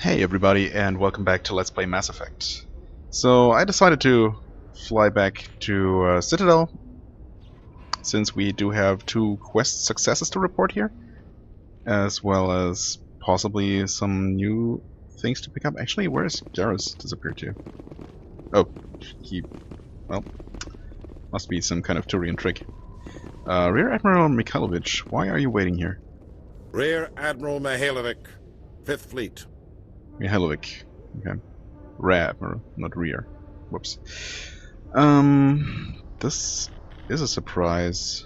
Hey everybody, and welcome back to Let's Play Mass Effect. So I decided to fly back to Citadel, since we do have 2 quest successes to report here, as well as possibly some new things to pick up. Actually, where is Jarrus disappeared to? Oh, well, must be some kind of Turian trick. Rear Admiral Mikhailovich, why are you waiting here? Rear Admiral Mihailovic, 5th Fleet. Mihailovic. Okay. Rear Admiral, not rear. Whoops. This is a surprise.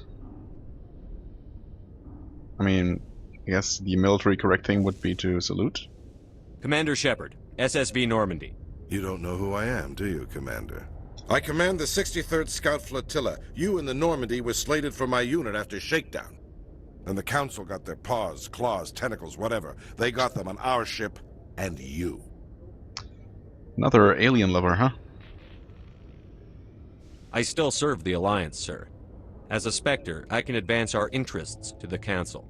I mean, I guess the military correct thing would be to salute. Commander Shepard, SSV Normandy. You don't know who I am, do you, Commander? I command the 63rd Scout Flotilla. You and the Normandy were slated for my unit after shakedown. And the Council got their paws, claws, tentacles, whatever. They got them on our ship, and you. Another alien lover, huh? I still serve the Alliance, sir. As a Spectre, I can advance our interests to the Council.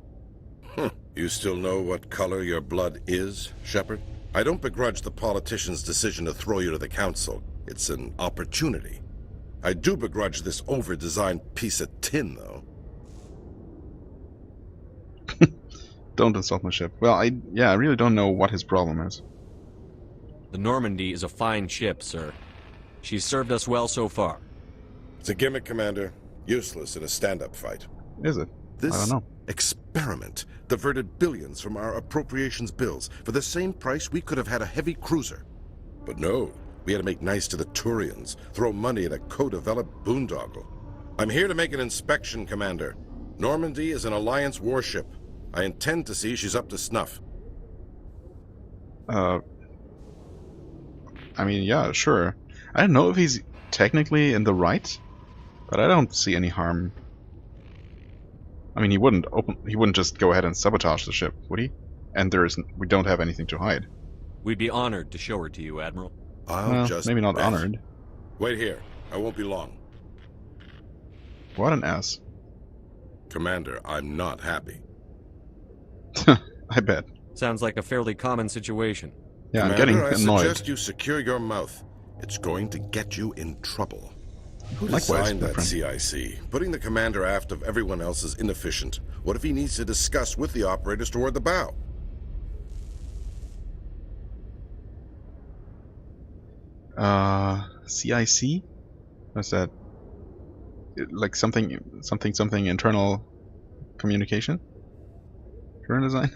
You still know what color your blood is, Shepard? I don't begrudge the politician's decision to throw you to the Council. It's an opportunity. I do begrudge this over-designed piece of tin, though. Don't insult my ship. Well, I really don't know what his problem is. The Normandy is a fine ship, sir. She's served us well so far. It's a gimmick, Commander. Useless in a stand-up fight. Is it? This I don't know. experiment diverted billions from our appropriations bills. For the same price, we could have had a heavy cruiser. But no, we had to make nice to the Turians, throw money at a co-developed boondoggle. I'm here to make an inspection, Commander. Normandy is an Alliance warship. I intend to see she's up to snuff. I mean, yeah, sure. I don't know if he's technically in the right, but I don't see any harm. I mean, he wouldn't just go ahead and sabotage the ship, would he? And we don't have anything to hide. We'd be honored to show her to you, Admiral. I'll just maybe not bet. honored. Wait here. I won't be long. What an ass. Commander, I'm not happy. I bet. Sounds like a fairly common situation. Yeah, Commander, I'm getting I annoyed. suggest you secure your mouth. It's going to get you in trouble. Who Likewise, designed my that friend. CIC? Putting the commander aft of everyone else is inefficient. What if he needs to discuss with the operators toward the bow? CIC? What's that? Like something internal communication? Current design?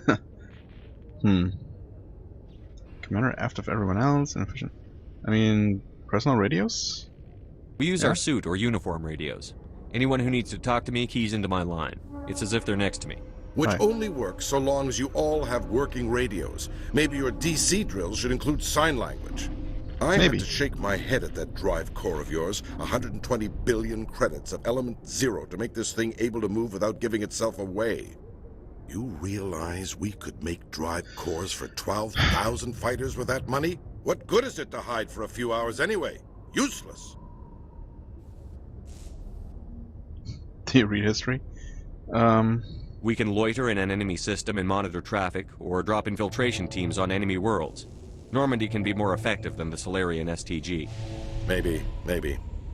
Commander aft of everyone else, inefficient. I mean, personal radios? We use Yeah. our suit or uniform radios. Anyone who needs to talk to me keys into my line. It's as if they're next to me. Which Right. only works so long as you all have working radios. Maybe your DC drills should include sign language. I Maybe. have to shake my head at that drive core of yours. 120 billion credits of element 0 to make this thing able to move without giving itself away. You realize we could make drive cores for 12,000 fighters with that money? What good is it to hide for a few hours anyway? Useless. Do you read history? We can loiter in an enemy system and monitor traffic, or drop infiltration teams on enemy worlds. Normandy can be more effective than the Solarian STG. Maybe.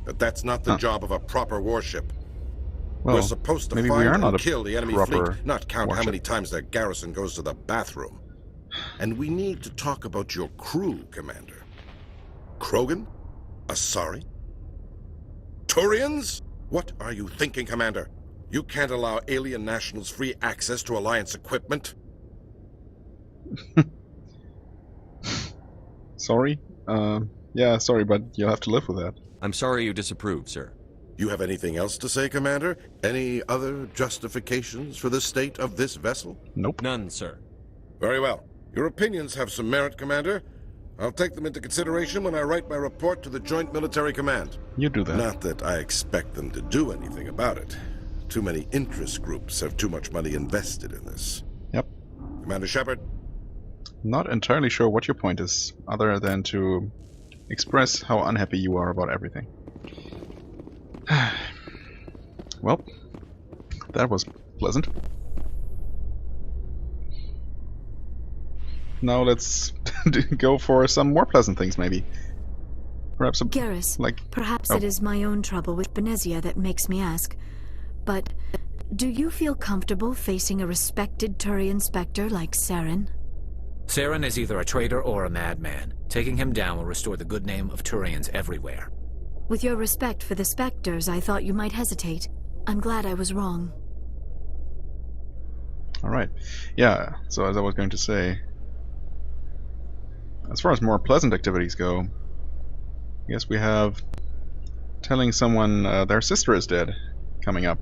But that's not the job of a proper warship. Well, We're supposed to maybe we find are not and a kill the enemy proper fleet, not count how warship. many times their garrison goes to the bathroom. And we need to talk about your crew, Commander. Krogan? Asari? Turians? What are you thinking, Commander? You can't allow alien nationals free access to Alliance equipment. Sorry? Yeah, sorry, but you'll have to live with that. I'm sorry you disapprove, sir. You have anything else to say, Commander? Any other justifications for the state of this vessel? Nope. None, sir. Very well. Your opinions have some merit, Commander. I'll take them into consideration when I write my report to the Joint Military Command. You do that. Not that I expect them to do anything about it. Too many interest groups have too much money invested in this. Yep. Commander Shepard? Not entirely sure what your point is, other than to express how unhappy you are about everything. Well, that was pleasant. Now let's go for some more pleasant things, maybe. Perhaps, Garrus, perhaps it is my own trouble with Benezia that makes me ask, but do you feel comfortable facing a respected Turian Spectre like Saren? Saren is either a traitor or a madman. Taking him down will restore the good name of Turians everywhere. With your respect for the Spectres, I thought you might hesitate. I'm glad I was wrong. Alright. Yeah, so as I was going to say, as far as more pleasant activities go, I guess we have telling someone their sister is dead coming up.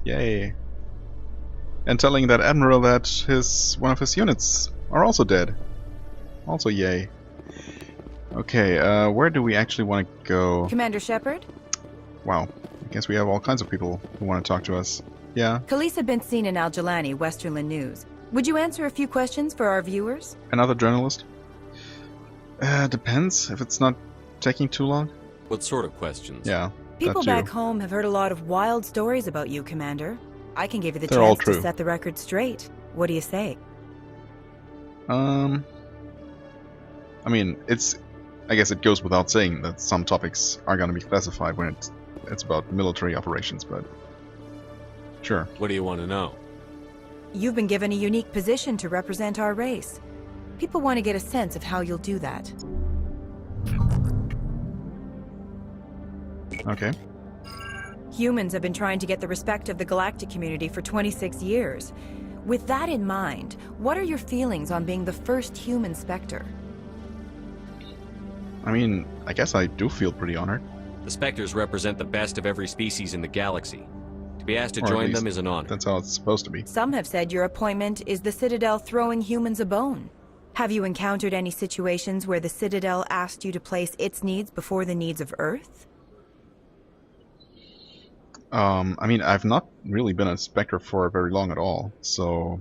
Yay. And telling that Admiral that one of his units are also dead. Also yay. Okay, where do we actually want to go? Commander Shepard? Wow. I guess we have all kinds of people who want to talk to us. Yeah. Khaleesa bint seen in Al-Jalani, Westerland News. Would you answer a few questions for our viewers? Another journalist? Depends, if it's not taking too long. What sort of questions? Yeah. People back home have heard a lot of wild stories about you, Commander. I can give you the They're all chance true. to set the record straight. What do you say? I mean, I guess it goes without saying that some topics are going to be classified when it's about military operations, but sure. What do you want to know? You've been given a unique position to represent our race. People want to get a sense of how you'll do that. Okay. Humans have been trying to get the respect of the galactic community for 26 years. With that in mind, what are your feelings on being the first human Spectre? I mean, I guess I do feel pretty honored. The Spectres represent the best of every species in the galaxy. To be asked to Or at join least them is an honor. That's how it's supposed to be. Some have said your appointment is the Citadel throwing humans a bone. Have you encountered any situations where the Citadel asked you to place its needs before the needs of Earth? I mean, I've not really been a Spectre for very long at all, so...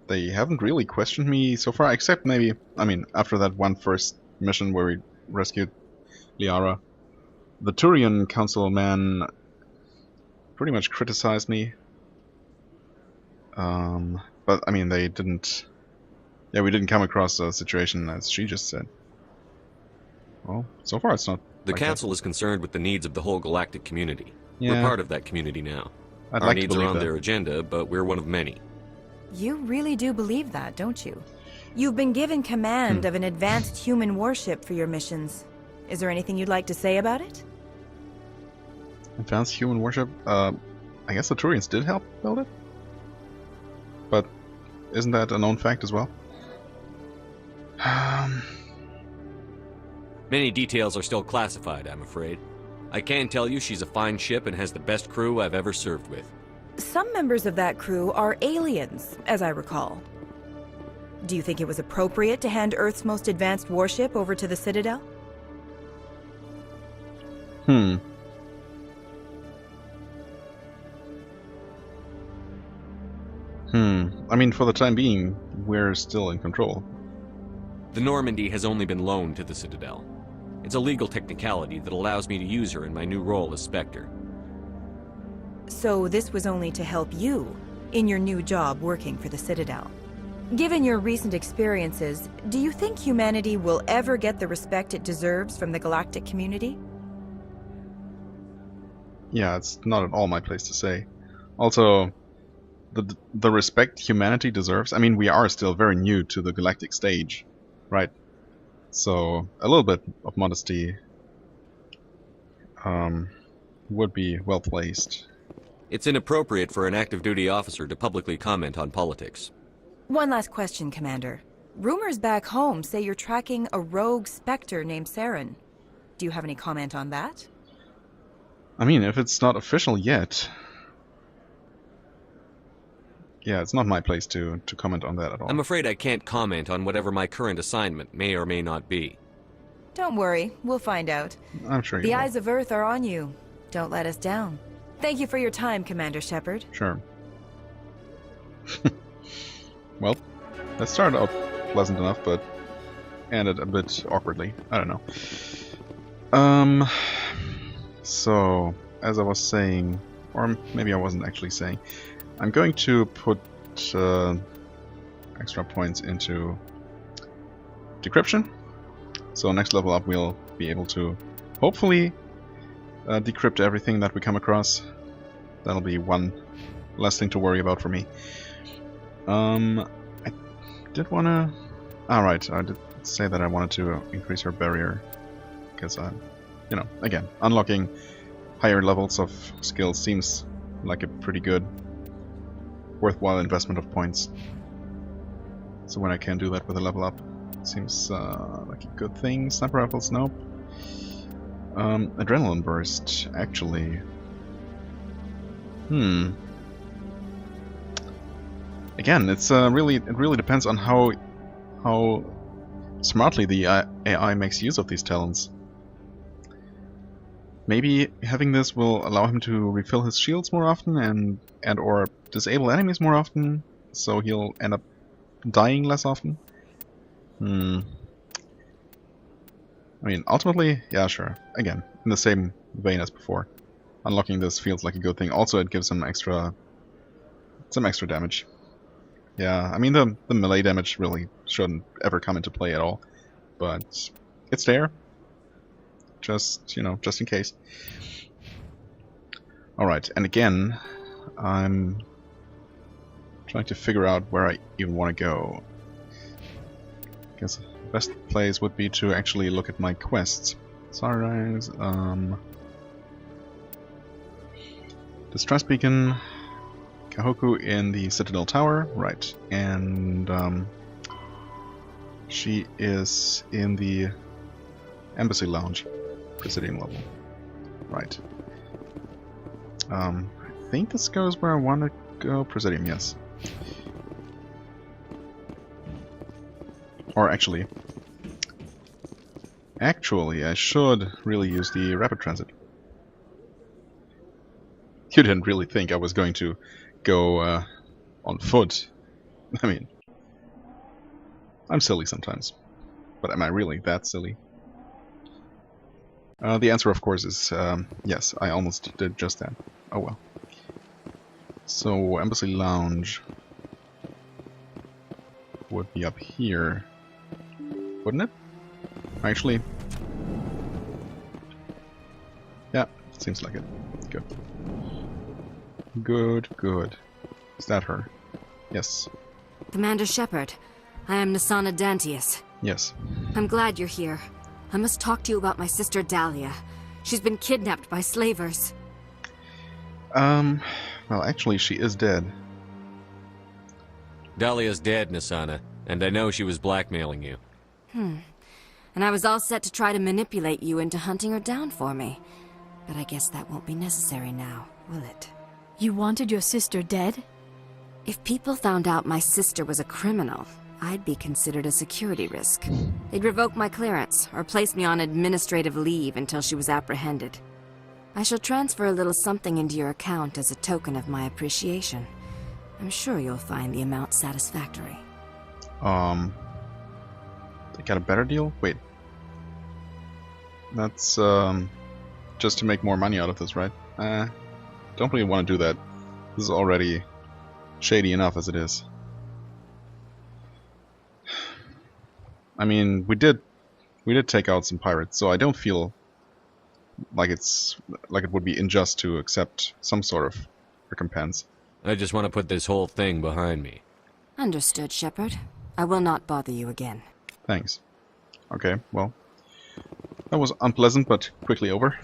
They haven't really questioned me so far, except maybe, I mean, after that one first mission where we rescued Liara. The Turian Council man pretty much criticized me. But, I mean, they didn't... Yeah, we didn't come across a situation as she just said. Well, so far it's not... The Council is concerned with the needs of the whole galactic community. Yeah. We're part of that community now. I'd Our like to needs are believe on that. their agenda, but we're one of many. You really do believe that, don't you? You've been given command of an advanced human warship for your missions. Is there anything you'd like to say about it? Advanced human worship? I guess the Turians did help build it? But isn't that a known fact as well? Many details are still classified, I'm afraid. I can tell you she's a fine ship and has the best crew I've ever served with. Some members of that crew are aliens, as I recall. Do you think it was appropriate to hand Earth's most advanced warship over to the Citadel? I mean, for the time being, we're still in control. The Normandy has only been loaned to the Citadel. It's a legal technicality that allows me to use her in my new role as Spectre. So this was only to help you in your new job working for the Citadel. Given your recent experiences, do you think humanity will ever get the respect it deserves from the galactic community? Yeah, it's not at all my place to say. Also, the respect humanity deserves... I mean, we are still very new to the galactic stage, right? So, a little bit of modesty would be well placed. It's inappropriate for an active duty officer to publicly comment on politics. One last question, Commander. Rumors back home say you're tracking a rogue Spectre named Saren. Do you have any comment on that? I mean, if it's not official yet... Yeah, it's not my place to comment on that at all. I'm afraid I can't comment on whatever my current assignment may or may not be. Don't worry, we'll find out. I'm sure you The will. eyes of Earth are on you. Don't let us down. Thank you for your time, Commander Shepard. Sure. Well, that started out pleasant enough, but ended a bit awkwardly. I don't know. So, as I was saying, or maybe I wasn't actually saying, I'm going to put extra points into decryption. So next level up we'll be able to hopefully decrypt everything that we come across. That'll be one less thing to worry about for me. I did want to... Alright, I did say that I wanted to increase her barrier. Because, you know, again, unlocking higher levels of skills seems like a pretty good, worthwhile investment of points. So when I can do that with a level up, seems like a good thing. Sniper rifles, nope. Adrenaline burst, actually. Again, it's it really depends on how smartly the AI makes use of these talents. Maybe having this will allow him to refill his shields more often and or disable enemies more often, so he'll end up dying less often. I mean, ultimately, yeah, sure. Again, in the same vein as before. Unlocking this feels like a good thing. Also, it gives him some extra damage. Yeah, I mean, the melee damage really shouldn't ever come into play at all. But it's there. Just, you know, just in case. Alright, and again, I'm trying to figure out where I even want to go. I guess the best place would be to actually look at my quests. Sunrise, Distress Beacon, Kahoku in the Citadel Tower, right, and she is in the Embassy Lounge, Presidium level, right. I think this goes where I want to go, Presidium, yes. Or actually, I should really use the rapid transit. You didn't really think I was going to go on foot. I mean, I'm silly sometimes. But am I really that silly? The answer, of course, is yes, I almost did just that. Oh well. So, Embassy Lounge would be up here, wouldn't it? Actually, yeah, seems like it. Good. Good. Is that her? Yes. Commander Shepard, I am Nasana Dantius. Yes. I'm glad you're here. I must talk to you about my sister Dahlia. She's been kidnapped by slavers. Well, actually, she is dead. Dahlia's dead, Nasana, and I know she was blackmailing you. And I was all set to try to manipulate you into hunting her down for me. But I guess that won't be necessary now, will it? You wanted your sister dead? If people found out my sister was a criminal, I'd be considered a security risk. They'd revoke my clearance, or place me on administrative leave until she was apprehended. I shall transfer a little something into your account as a token of my appreciation. I'm sure you'll find the amount satisfactory. They got a better deal? Wait. That's, just to make more money out of this, right? Don't really want to do that. This is already shady enough as it is. I mean, we did take out some pirates, so I don't feel like it would be unjust to accept some sort of recompense. I just want to put this whole thing behind me. Understood, Shepard. I will not bother you again. Thanks. Okay, well, that was unpleasant, but quickly over.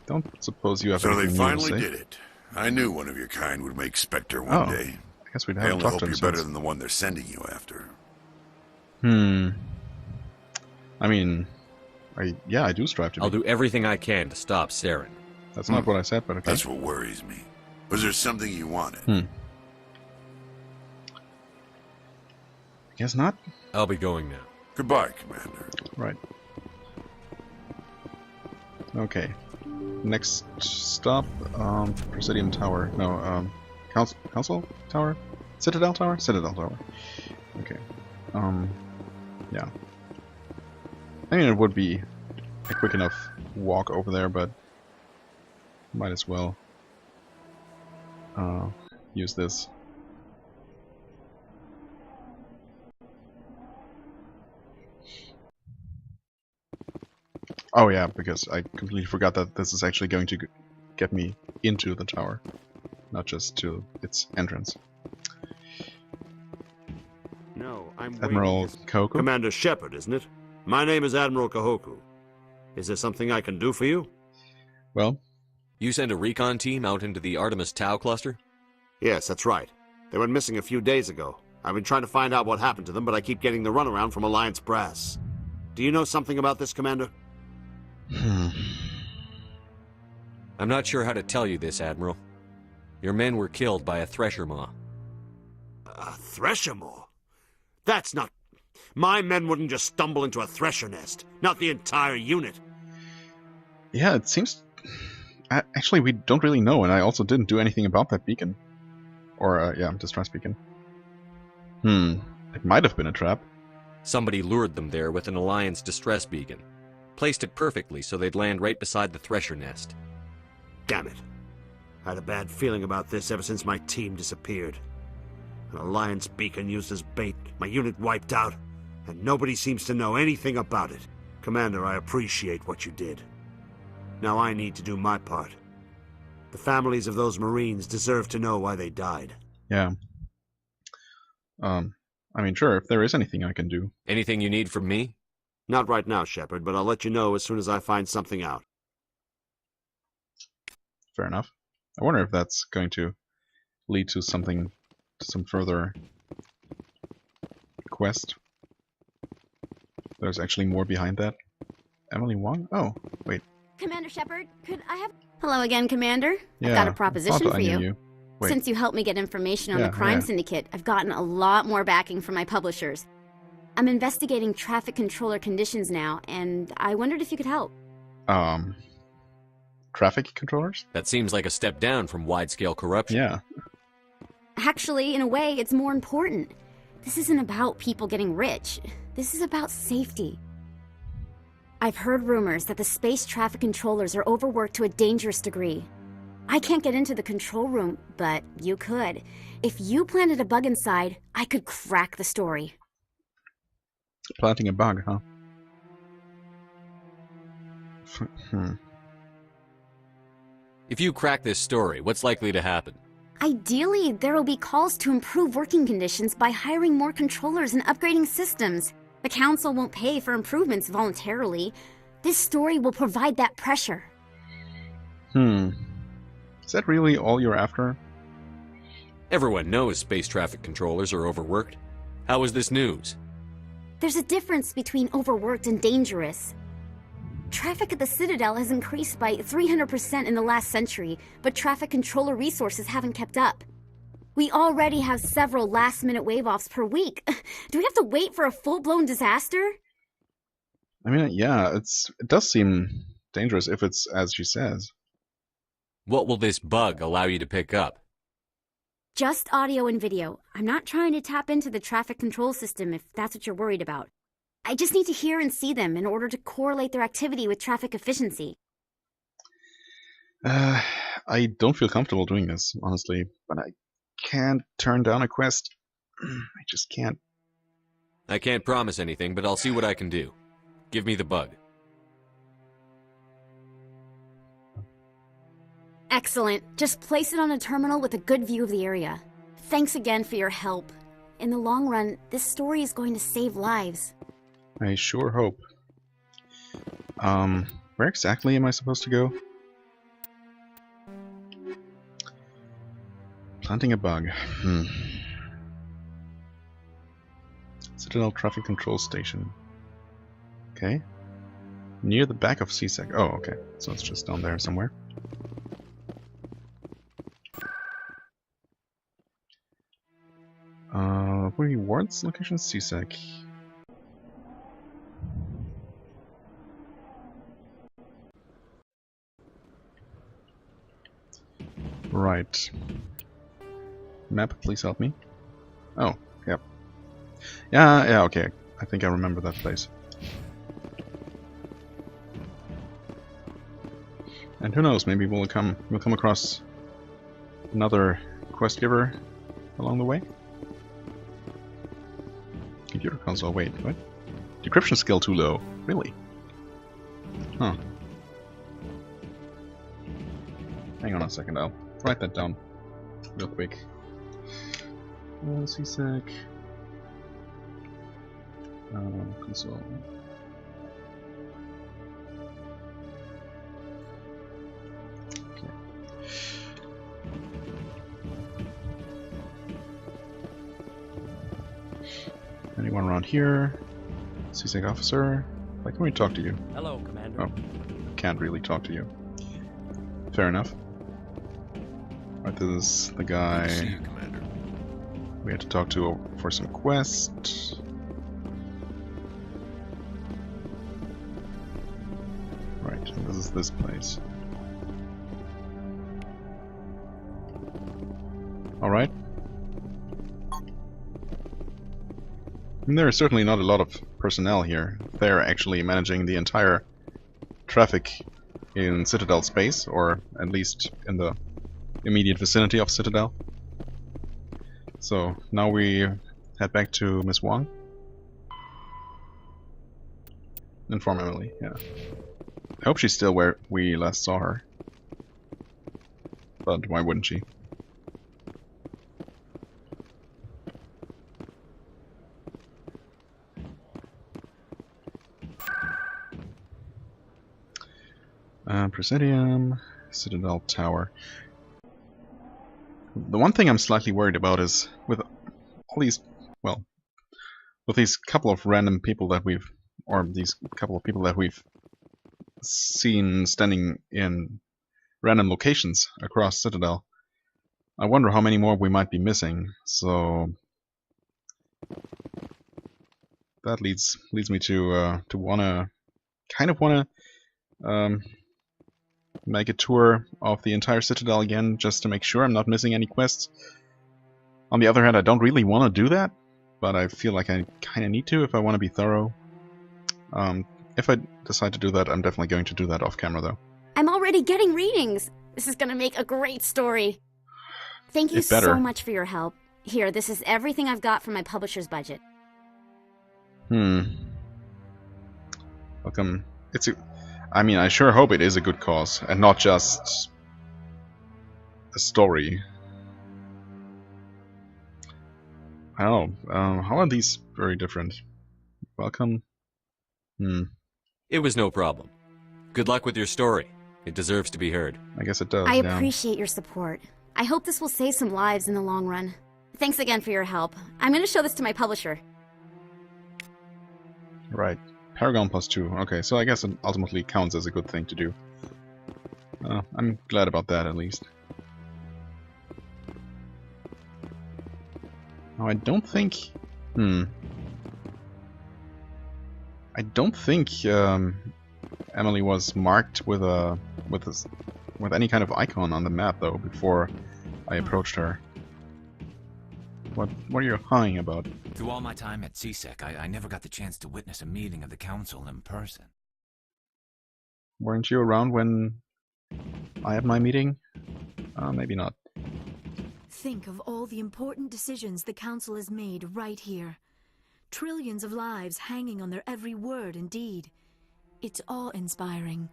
Don't suppose you have So they anything finally new to say? did it. I knew one of your kind would make Spectre one day. I guess we'd I have only talked hope to him you're better since. than the one they're sending you after. I mean, I do strive to be. I'll do everything I can to stop Saren. That's not what I said, but okay. That's what worries me. Was there something you wanted? Guess not. I'll be going now. Goodbye, Commander. Right. Okay. Next stop, Presidium Tower. No, Council Tower? Citadel Tower? Citadel Tower. Okay. Yeah. I mean, it would be a quick enough walk over there, but might as well. use this. Oh yeah, because I completely forgot that this is actually going to get me into the tower, not just to its entrance. No, I'm Admiral Kahoku? Commander Shepard, isn't it? My name is Admiral Kahoku. Is there something I can do for you? Well, You sent a recon team out into the Artemis Tau cluster? Yes, that's right. They went missing a few days ago. I've been trying to find out what happened to them, but I keep getting the runaround from Alliance brass. Do you know something about this, Commander? I'm not sure how to tell you this, Admiral. Your men were killed by a thresher maw. A thresher maw? That's not... My men wouldn't just stumble into a thresher nest. Not the entire unit. yeah, it seems... Actually, we don't really know, and I also didn't do anything about that beacon. Or, yeah, distress beacon. It might have been a trap. Somebody lured them there with an Alliance distress beacon. Placed it perfectly so they'd land right beside the thresher nest. Damn it. I had a bad feeling about this ever since my team disappeared. An Alliance beacon used as bait, my unit wiped out, and nobody seems to know anything about it. Commander, I appreciate what you did. Now I need to do my part. The families of those Marines deserve to know why they died. Yeah. I mean, sure, if there is anything I can do. Anything you need from me? Not right now, Shepard, but I'll let you know as soon as I find something out. Fair enough. I wonder if that's going to lead to something, to some further quest. There's actually more behind that. Emily Wong? Oh, wait. Commander Shepard, could I have... Hello again, Commander. Yeah, I've got a proposition for you. Wait. Since you helped me get information on Yeah, the crime yeah. syndicate, I've gotten a lot more backing from my publishers. I'm investigating traffic controller conditions now, and I wondered if you could help. Traffic controllers? That seems like a step down from wide-scale corruption. Yeah. Actually, in a way, it's more important. This isn't about people getting rich. This is about safety. I've heard rumors that the space traffic controllers are overworked to a dangerous degree. I can't get into the control room, but you could. If you planted a bug inside, I could crack the story. Planting a bug, huh? If you crack this story, what's likely to happen? Ideally, there will be calls to improve working conditions by hiring more controllers and upgrading systems. The Council won't pay for improvements voluntarily. This story will provide that pressure. Is that really all you're after? Everyone knows space traffic controllers are overworked. How is this news? There's a difference between overworked and dangerous. Traffic at the Citadel has increased by 300% in the last century, but traffic controller resources haven't kept up. We already have several last-minute wave-offs per week. Do we have to wait for a full-blown disaster? I mean, yeah, it does seem dangerous if it's as she says. What will this bug allow you to pick up? Just audio and video. I'm not trying to tap into the traffic control system if that's what you're worried about. I just need to hear and see them in order to correlate their activity with traffic efficiency. I don't feel comfortable doing this, honestly, but I can't turn down a quest. I just can't. I can't promise anything, but I'll see what I can do. Give me the bug. Excellent. Just place it on a terminal with a good view of the area. Thanks again for your help. In the long run, this story is going to save lives. I sure hope. Where exactly am I supposed to go? Planting a bug. Citadel Traffic Control Station. Okay. Near the back of CSEC. Oh, okay. So it's just down there somewhere. Rewards location CSEC. Right. Map, please help me. Oh, yep. Yeah, okay. I think I remember that place. And who knows, maybe we'll come across another quest giver along the way. Computer console, wait, what? Decryption skill too low. Really? Huh. Hang on a second, I'll write that down real quick. CSEC. Console. Okay. Anyone around here? CSEC officer? Why can't we talk to you? Hello, Commander. Oh, can't really talk to you. Fair enough. Right, this is the guy Good to see you, Commander. we had to talk to for some quest. Right, this is this place. Alright. There is certainly not a lot of personnel here. They're actually managing the entire traffic in Citadel space, or at least in the immediate vicinity of Citadel. So now we head back to Miss Wong. Inform Emily, yeah. I hope she's still where we last saw her. But why wouldn't she? Presidium, Citadel Tower. The one thing I'm slightly worried about is with all these, well, with these couple of random people that we've, or these couple of people that we've seen standing in random locations across Citadel, I wonder how many more we might be missing. So that leads me to kind of wanna make a tour of the entire Citadel again, just to make sure I'm not missing any quests. On the other hand, I don't really want to do that, but I feel like I kind of need to if I want to be thorough. If I decide to do that, I'm definitely going to do that off camera, though. I'm already getting readings. This is gonna make a great story. Thank you so much for your help. Here, this is everything I've got from my publisher's budget. Welcome. I mean, I sure hope it is a good cause, and not just a story. I don't know. How are these very different? Welcome. It was no problem. Good luck with your story. It deserves to be heard. I guess it does. I appreciate your support. I hope this will save some lives in the long run. Thanks again for your help. I'm going to show this to my publisher. Right. Paragon +2. Okay, so I guess it ultimately counts as a good thing to do. I'm glad about that, at least. Now, I don't think... I don't think Emily was marked with any kind of icon on the map, though, before I approached her. What are you hawing about? Through all my time at CSEC, I never got the chance to witness a meeting of the Council in person. Weren't you around when I had my meeting? Maybe not. Think of all the important decisions the Council has made right here. Trillions of lives hanging on their every word and deed. It's awe-inspiring.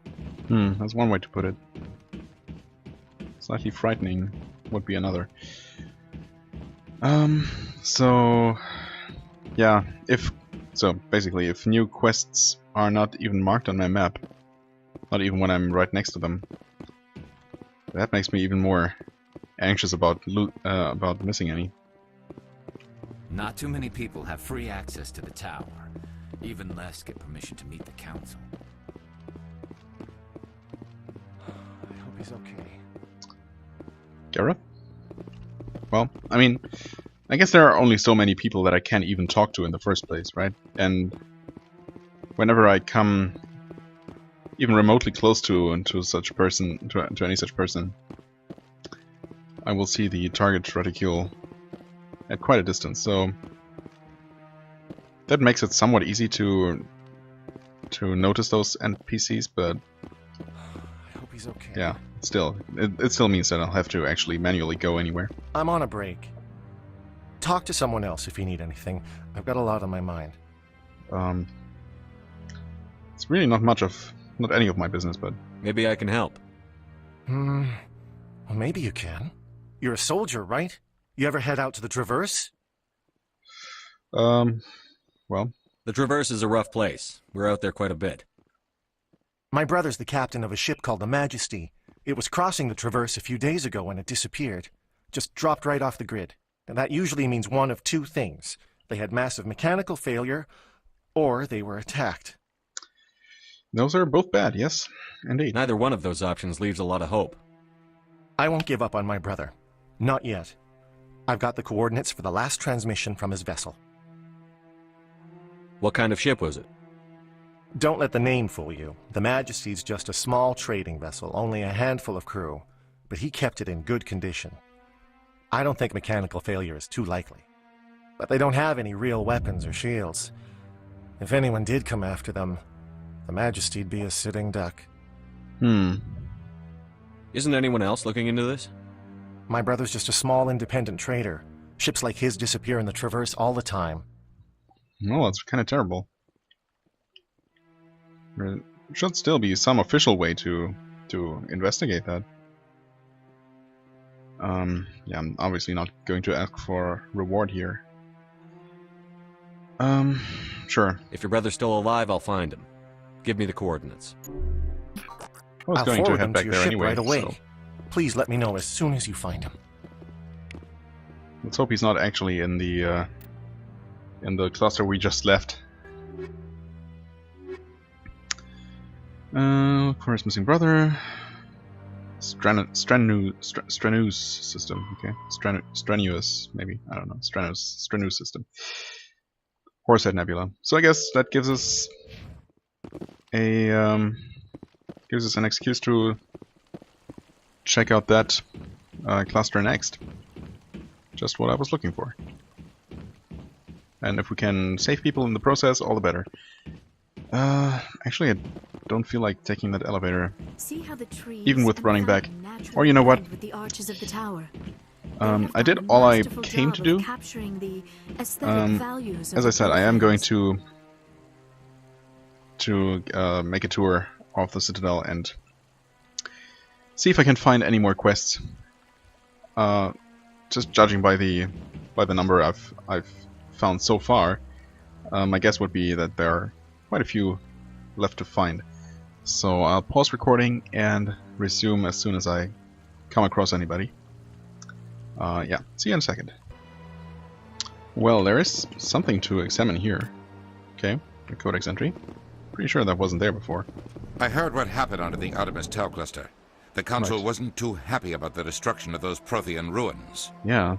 That's one way to put it. Slightly frightening would be another. So yeah, basically if new quests are not even marked on my map, not even when I'm right next to them, that makes me even more anxious about missing any. Not too many people have free access to the tower. Even less get permission to meet the Council. I hope he's okay. Gareth? Well, I mean, I guess there are only so many people that I can't even talk to in the first place, right? And whenever I come even remotely close to such a person, to any such person, I will see the target reticule at quite a distance. So that makes it somewhat easy to notice those NPCs, but hope he's okay. Yeah, still, it still means that I'll have to actually manually go anywhere. I'm on a break. Talk to someone else if you need anything. I've got a lot on my mind. It's really not any of my business, but... Maybe I can help. Well, maybe you can. You're a soldier, right? You ever head out to the Traverse? Well... The Traverse is a rough place. We're out there quite a bit. My brother's the captain of a ship called the Majesty. It was crossing the Traverse a few days ago when it disappeared. Just dropped right off the grid. And that usually means one of two things. They had massive mechanical failure, or they were attacked. Those are both bad, yes, indeed. Neither one of those options leaves a lot of hope. I won't give up on my brother. Not yet. I've got the coordinates for the last transmission from his vessel. What kind of ship was it? Don't let the name fool you. The Majesty's just a small trading vessel, only a handful of crew. But he kept it in good condition. I don't think mechanical failure is too likely. But they don't have any real weapons or shields. If anyone did come after them, the Majesty'd be a sitting duck. Isn't anyone else looking into this? My brother's just a small independent trader. Ships like his disappear in the Traverse all the time. Well, that's kind of terrible. There should still be some official way to investigate that. Yeah, I'm obviously not going to ask for reward here. Sure. If your brother's still alive, I'll find him. Give me the coordinates. I was going to head back there anyway. Right away. So. Please let me know as soon as you find him. Let's hope he's not actually in the cluster we just left. For his missing brother. Strenuous system. Okay. Strenuous, maybe. I don't know. Strenuous system. Horsehead Nebula. So I guess that gives us an excuse to check out that cluster next. Just what I was looking for. And if we can save people in the process, all the better. Actually, I don't feel like taking that elevator. See how the trees even with running back. naturally Or you know what? blend with the arches of the tower. I did all I came to do. As I said, I am going to make a tour of the Citadel and see if I can find any more quests. Just judging by the number I've found so far, my guess would be that there are quite a few left to find. So I'll pause recording and resume as soon as I come across anybody. Yeah, see you in a second. Well, there is something to examine here. Okay, the Codex entry. Pretty sure that wasn't there before. I heard what happened under the Artemis Tau cluster. The Council wasn't too happy about the destruction of those Prothean ruins. Yeah.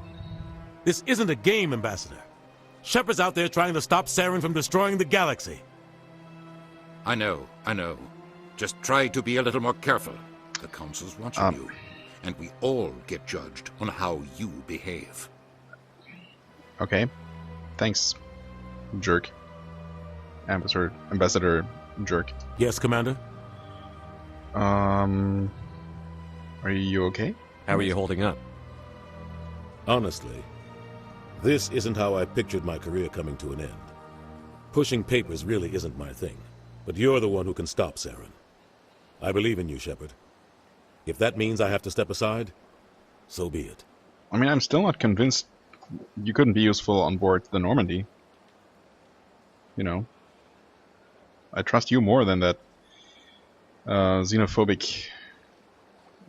This isn't a game, Ambassador. Shepard's out there trying to stop Saren from destroying the galaxy. I know. Just try to be a little more careful. The Council's watching you. And we all get judged on how you behave. Okay. Thanks, jerk. Ambassador jerk. Yes, Commander? Are you okay? How are you holding up? Honestly, this isn't how I pictured my career coming to an end. Pushing papers really isn't my thing. But you're the one who can stop Saren. I believe in you, Shepard. If that means I have to step aside, so be it. I mean, I'm still not convinced you couldn't be useful on board the Normandy. You know. I trust you more than that xenophobic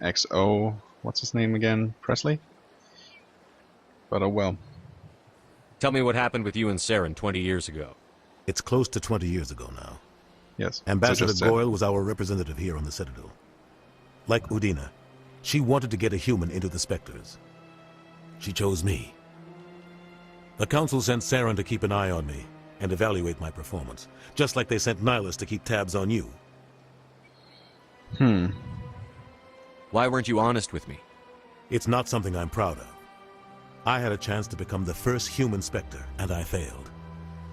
XO... What's his name again? Pressley? But oh well. Tell me what happened with you and Saren 20 years ago. It's close to 20 years ago now. Yes. Ambassador Goyle was our representative here on the Citadel. Like Udina, she wanted to get a human into the Spectres. She chose me. The Council sent Saren to keep an eye on me and evaluate my performance, just like they sent Nihilus to keep tabs on you. Why weren't you honest with me? It's not something I'm proud of. I had a chance to become the first human Spectre, and I failed.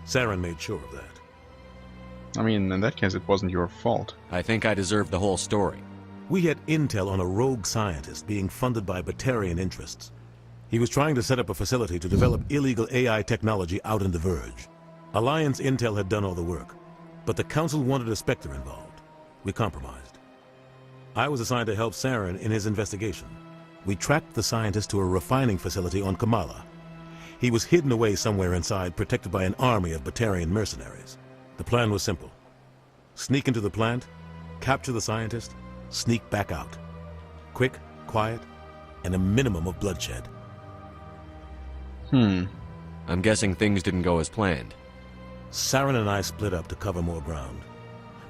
Saren made sure of that. I mean, in that case, it wasn't your fault. I think I deserve the whole story. We had intel on a rogue scientist being funded by Batarian interests. He was trying to set up a facility to develop illegal AI technology out in the Verge. Alliance intel had done all the work, but the Council wanted a Spectre involved. We compromised. I was assigned to help Saren in his investigation. We tracked the scientist to a refining facility on Kamala. He was hidden away somewhere inside, protected by an army of Batarian mercenaries. The plan was simple. Sneak into the plant, capture the scientist, sneak back out. Quick, quiet, and a minimum of bloodshed. I'm guessing things didn't go as planned. Saren and I split up to cover more ground.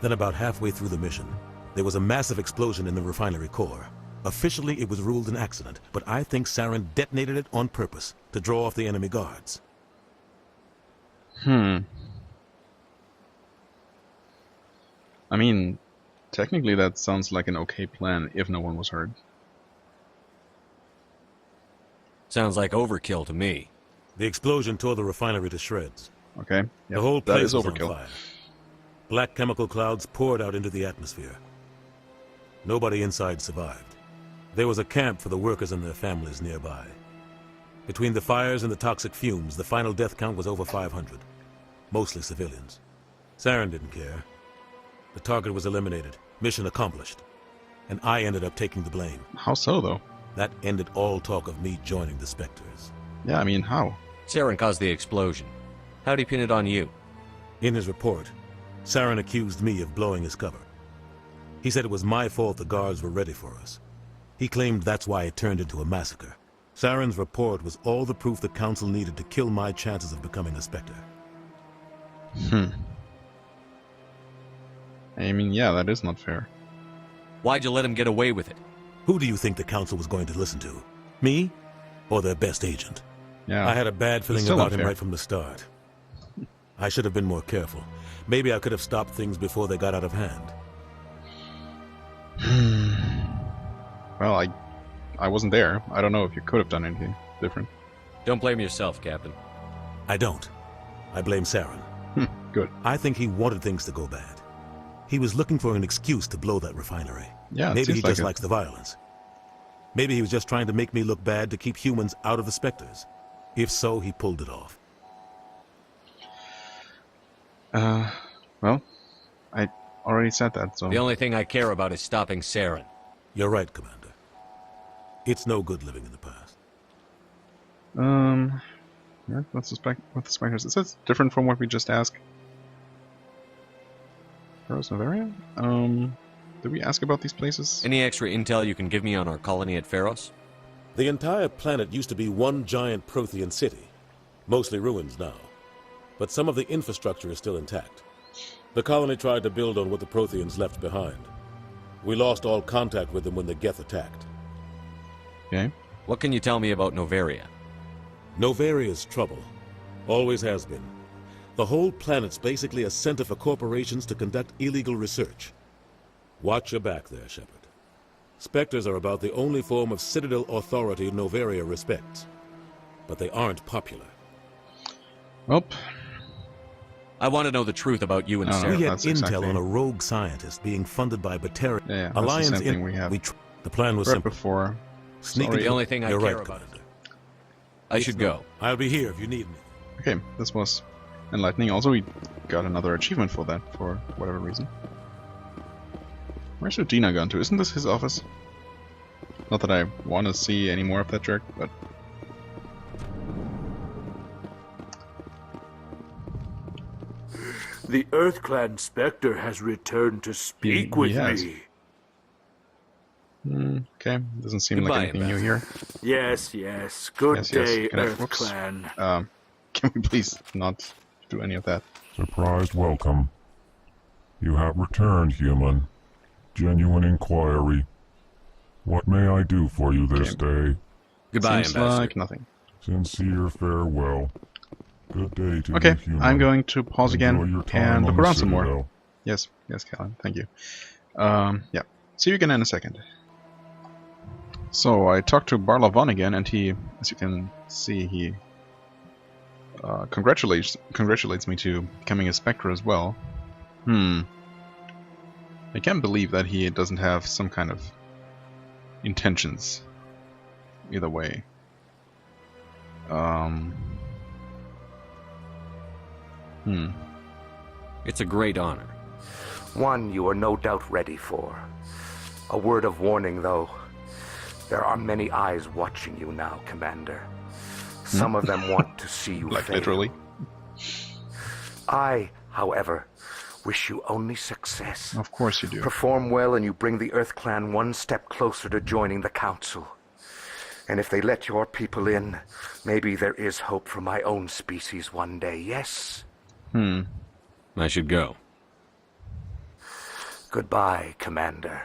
Then about halfway through the mission, there was a massive explosion in the refinery core. Officially, it was ruled an accident, but I think Saren detonated it on purpose to draw off the enemy guards. I mean, technically that sounds like an okay plan if no one was hurt. Sounds like overkill to me. The explosion tore the refinery to shreds. Okay. Yep, the whole that place is was overkill. on fire. Black chemical clouds poured out into the atmosphere. Nobody inside survived. There was a camp for the workers and their families nearby. Between the fires and the toxic fumes, the final death count was over 500. Mostly civilians. Saren didn't care. The target was eliminated. Mission accomplished. And I ended up taking the blame. How so, though? That ended all talk of me joining the Spectres. Yeah, I mean, how? Saren caused the explosion. How'd he pin it on you? In his report, Saren accused me of blowing his cover. He said it was my fault the guards were ready for us. He claimed that's why it turned into a massacre. Saren's report was all the proof the Council needed to kill my chances of becoming a Spectre. I mean, yeah, that is not fair. Why'd you let him get away with it? Who do you think the Council was going to listen to? Me? Or their best agent? Yeah. I had a bad feeling Still about him unfair. right from the start. I should have been more careful. Maybe I could have stopped things before they got out of hand. Well, I wasn't there. I don't know if you could have done anything different. Don't blame yourself, Captain. I don't. I blame Saren. Good. I think he wanted things to go bad. He was looking for an excuse to blow that refinery. Yeah, it Maybe seems he like just it. likes the violence. Maybe he was just trying to make me look bad to keep humans out of the Spectres. If so, he pulled it off. Well, I already said that, so... The only thing I care about is stopping Saren. You're right, Commander. It's no good living in the past. Yeah, what's the Spectres? Is this different from what we just asked? Pharos Novaria? Did we ask about these places? Any extra intel you can give me on our colony at Pharos? The entire planet used to be one giant Prothean city. Mostly ruins now. But some of the infrastructure is still intact. The colony tried to build on what the Protheans left behind. We lost all contact with them when the Geth attacked. Okay. What can you tell me about Novaria? Novaria's trouble. Always has been. The whole planet's basically a center for corporations to conduct illegal research. Watch your back there, Shepard. Spectres are about the only form of Citadel authority Novaria respects. But they aren't popular. Well, I want to know the truth about you and Oh, Sarah. We had that's intel exactly- on a rogue scientist being funded by Batarian. yeah, that's Alliance the same thing we have The plan was right simple. before. Sneak Sorry. into The only thing I You're care right, about. Commander. I should go. I'll be here if you need me. Okay, this was enlightening. Also, we got another achievement for that, for whatever reason. Where's Udina gone to? Isn't this his office? Not that I want to see any more of that jerk, but... The Earth-Clan Spectre has returned to speak with has. me. Okay, doesn't seem Goodbye, like anything new here. Yes, yes. Good Yes. day, Can I- whoops. Earth-Clan. Can we please not do any of that? Surprised welcome. You have returned, human. Genuine inquiry. What may I do for you this day? Goodbye, Seems Ambassador. like nothing. Sincere farewell. Good day to Okay, you, human. I'm going to pause Enjoy again your time and on look the around some more. Citadel. Yes, Callan, thank you. Yeah, see you again in a second. So I talked to Barla Von again, and he, as you can see, he congratulates me to becoming a Spectre as well. I can't believe that he doesn't have some kind of intentions either way. It's a great honor. One you are no doubt ready for. A word of warning, though. There are many eyes watching you now, Commander. Some of them want to see you like fail. Literally. I, however, wish you only success. Of course you do. Perform well and you bring the Earth Clan one step closer to joining the Council. And if they let your people in, maybe there is hope for my own species one day, yes? I should go. Goodbye, Commander.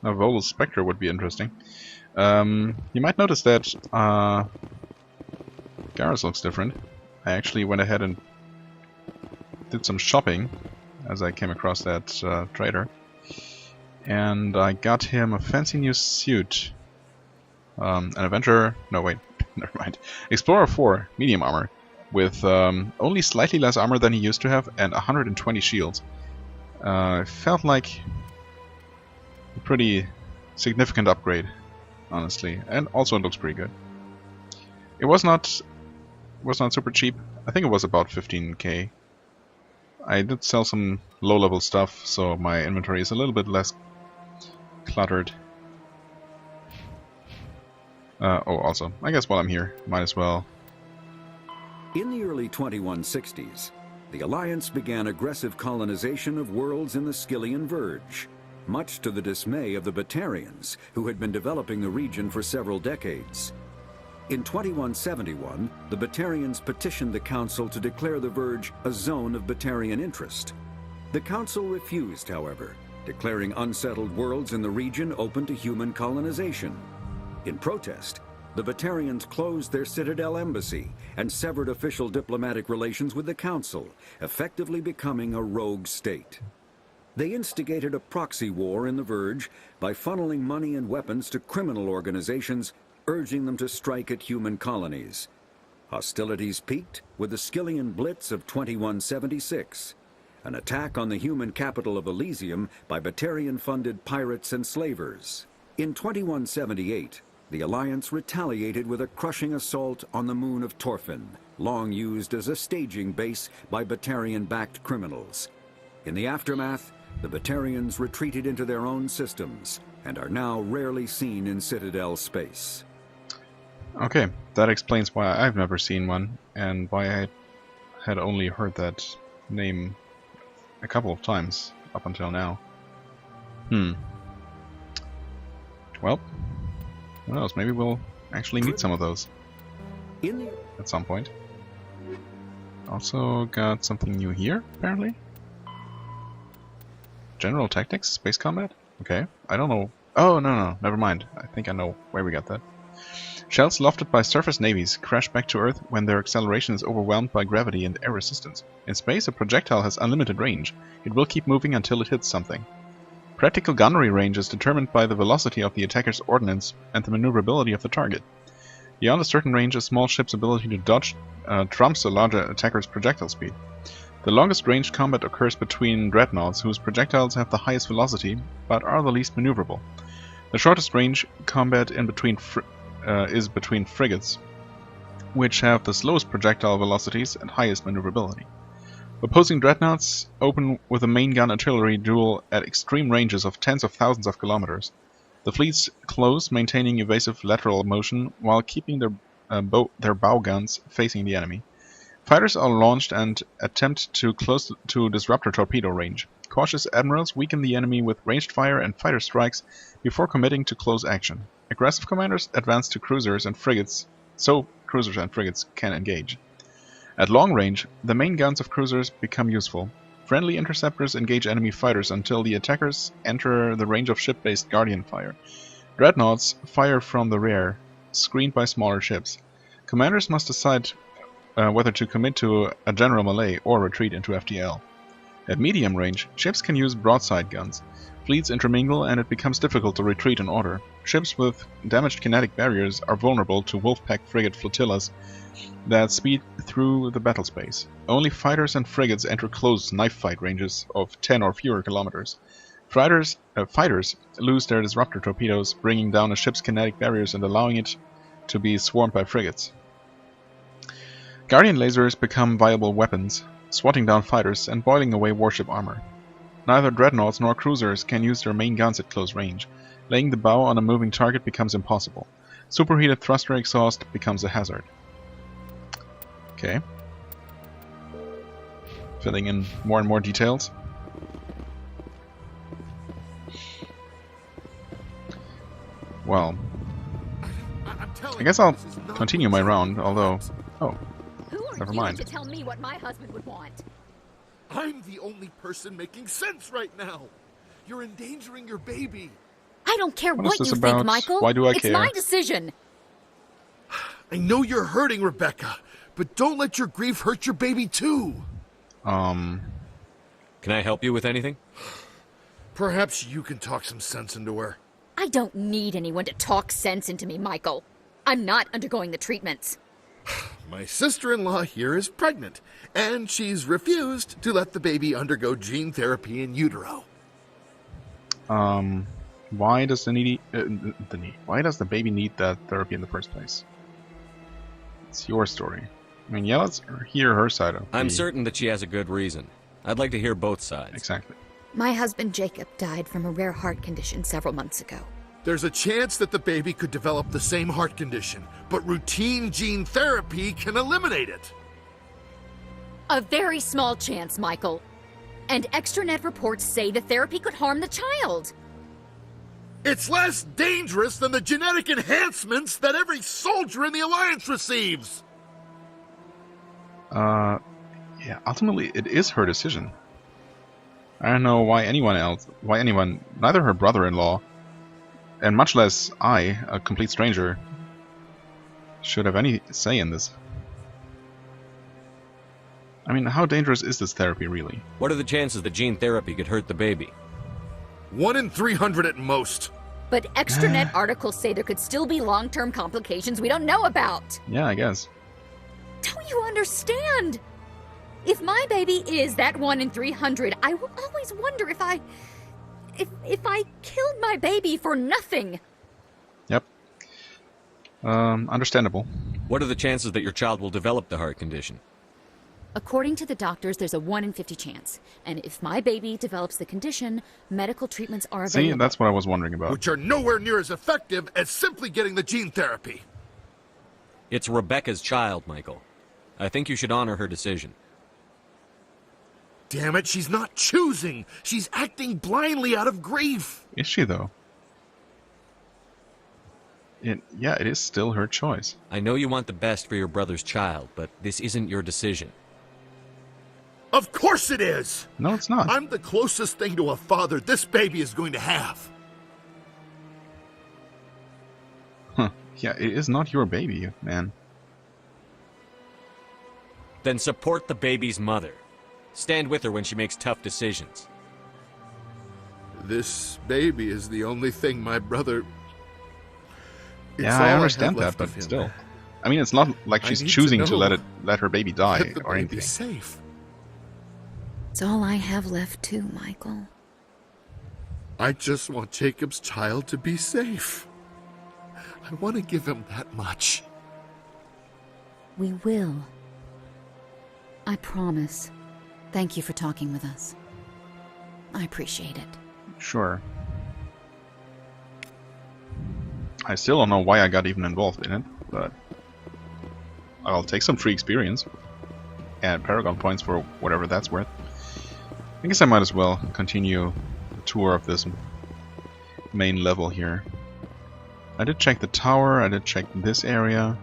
A Volus Spectre would be interesting. You might notice that Garrus looks different. I actually went ahead and did some shopping as I came across that trader. And I got him a fancy new suit. An Avenger... No, wait. Never mind. Explorer 4, medium armor. With only slightly less armor than he used to have and 120 shields. It felt like a pretty significant upgrade, honestly. And also it looks pretty good. It was not super cheap. I think it was about 15k. I did sell some low-level stuff, so my inventory is a little bit less cluttered. Oh, also, I guess while I'm here, might as well. In the early 2160s, the Alliance began aggressive colonization of worlds in the Skyllian Verge, much to the dismay of the Batarians, who had been developing the region for several decades. In 2171, the Batarians petitioned the Council to declare the Verge a zone of Batarian interest. The Council refused, however, declaring unsettled worlds in the region open to human colonization. In protest, the Batarians closed their Citadel embassy and severed official diplomatic relations with the Council, effectively becoming a rogue state. They instigated a proxy war in the Verge by funneling money and weapons to criminal organizations, urging them to strike at human colonies. Hostilities peaked with the Skyllian Blitz of 2176, an attack on the human capital of Elysium by Batarian-funded pirates and slavers. In 2178, the Alliance retaliated with a crushing assault on the moon of Torfin, long used as a staging base by Batarian-backed criminals. In the aftermath, the Batarians retreated into their own systems and are now rarely seen in Citadel space. Okay, that explains why I've never seen one, and why I had only heard that name a couple of times up until now. Well, who knows, maybe we'll actually meet some of those at some point. Also got something new here, apparently. General Tactics, Space Combat? Okay, I don't know. Oh, no, never mind. I think I know where we got that. Shells lofted by surface navies crash back to Earth when their acceleration is overwhelmed by gravity and air resistance. In space, a projectile has unlimited range. It will keep moving until it hits something. Practical gunnery range is determined by the velocity of the attacker's ordnance and the maneuverability of the target. Beyond a certain range, a small ship's ability to dodge trumps a larger attacker's projectile speed. The longest range combat occurs between dreadnoughts, whose projectiles have the highest velocity, but are the least maneuverable. The shortest range combat is between frigates, which have the slowest projectile velocities and highest maneuverability. Opposing dreadnoughts open with a main gun artillery duel at extreme ranges of tens of thousands of kilometers. The fleets close, maintaining evasive lateral motion while keeping their bow guns facing the enemy. Fighters are launched and attempt to close to disruptor torpedo range. Cautious admirals weaken the enemy with ranged fire and fighter strikes before committing to close action. Aggressive commanders advance to cruisers and frigates, so cruisers and frigates can engage. At long range, the main guns of cruisers become useful. Friendly interceptors engage enemy fighters until the attackers enter the range of ship-based guardian fire. Dreadnoughts fire from the rear, screened by smaller ships. Commanders must decide whether to commit to a general melee or retreat into FTL. At medium range, ships can use broadside guns. Fleets intermingle and it becomes difficult to retreat in order. Ships with damaged kinetic barriers are vulnerable to Wolfpack frigate flotillas that speed through the battle space. Only fighters and frigates enter close knife fight ranges of 10 or fewer kilometers. Fighters lose their disruptor torpedoes, bringing down a ship's kinetic barriers and allowing it to be swarmed by frigates. Guardian lasers become viable weapons, swatting down fighters and boiling away warship armor. Neither dreadnoughts nor cruisers can use their main guns at close range. Laying the bow on a moving target becomes impossible. Superheated thruster exhaust becomes a hazard. Okay. Filling in more and more details. Well, I guess I'll continue my round, although... Oh, never mind. To tell me what my husband would want? I'm the only person making sense right now. You're endangering your baby. I don't care What what is this you about? think, Michael. Why do I it's care? my decision. I know you're hurting, Rebecca, but don't let your grief hurt your baby too. Can I help you with anything? Perhaps you can talk some sense into her. I don't need anyone to talk sense into me, Michael. I'm not undergoing the treatments. My sister-in-law here is pregnant, and she's refused to let the baby undergo gene therapy in utero. Why does why does the baby need that therapy in the first place? It's your story. I mean, yeah, let's hear her side of it. I'm certain that she has a good reason. I'd like to hear both sides. Exactly. My husband Jacob died from a rare heart condition several months ago. There's a chance that the baby could develop the same heart condition, but routine gene therapy can eliminate it. A very small chance, Michael. And extranet reports say the therapy could harm the child. It's less dangerous than the genetic enhancements that every soldier in the Alliance receives. Yeah, ultimately it is her decision. I don't know why anyone, neither her brother-in-law, and much less I, a complete stranger, should have any say in this. I mean, how dangerous is this therapy really? What are the chances that gene therapy could hurt the baby? 1 in 300 at most. But extranet articles say there could still be long-term complications we don't know about. Yeah, I guess. Don't you understand? If my baby is that 1 in 300, I will always wonder if I killed my baby for nothing. Yep. Understandable. What are the chances that your child will develop the heart condition? According to the doctors, there's a 1 in 50 chance. And if my baby develops the condition, medical treatments are available. See, that's what I was wondering about. Which are nowhere near as effective as simply getting the gene therapy. It's Rebecca's child, Michael. I think you should honor her decision. Damn it, she's not choosing. She's acting blindly out of grief. Is she, though? Yeah, it is still her choice. I know you want the best for your brother's child, but this isn't your decision. Of course it is! No, it's not. I'm the closest thing to a father this baby is going to have. Huh. Yeah, it is not your baby, man. Then support the baby's mother. Stand with her when she makes tough decisions. This baby is the only thing my brother... Yeah, I understand that, but still. I mean, it's not like she's choosing to let her baby die or anything. Safe. It's all I have left too, Michael. I just want Jacob's child to be safe. I want to give him that much. We will. I promise. Thank you for talking with us. I appreciate it. Sure. I still don't know why I got even involved in it, but I'll take some free experience and Paragon points for whatever that's worth. I guess I might as well continue the tour of this main level here. I did check the tower, I did check this area.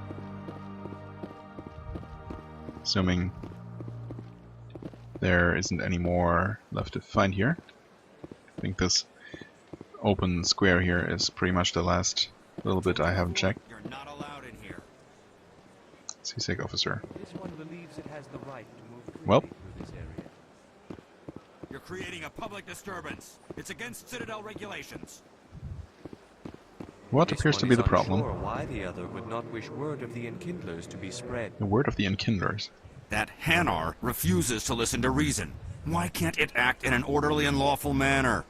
Assuming there isn't any more left to find here. I think this open square here is pretty much the last little bit I haven't checked. You're not allowed in here. Seasick officer. This one believes it has the right to move freely Well. through this area. You're creating a public disturbance. It's against Citadel regulations. What appears to be the problem? Unsure why the other would not wish word of the enkindlers to be spread. The word of the enkindlers. That Hanar refuses to listen to reason. Why can't it act in an orderly and lawful manner?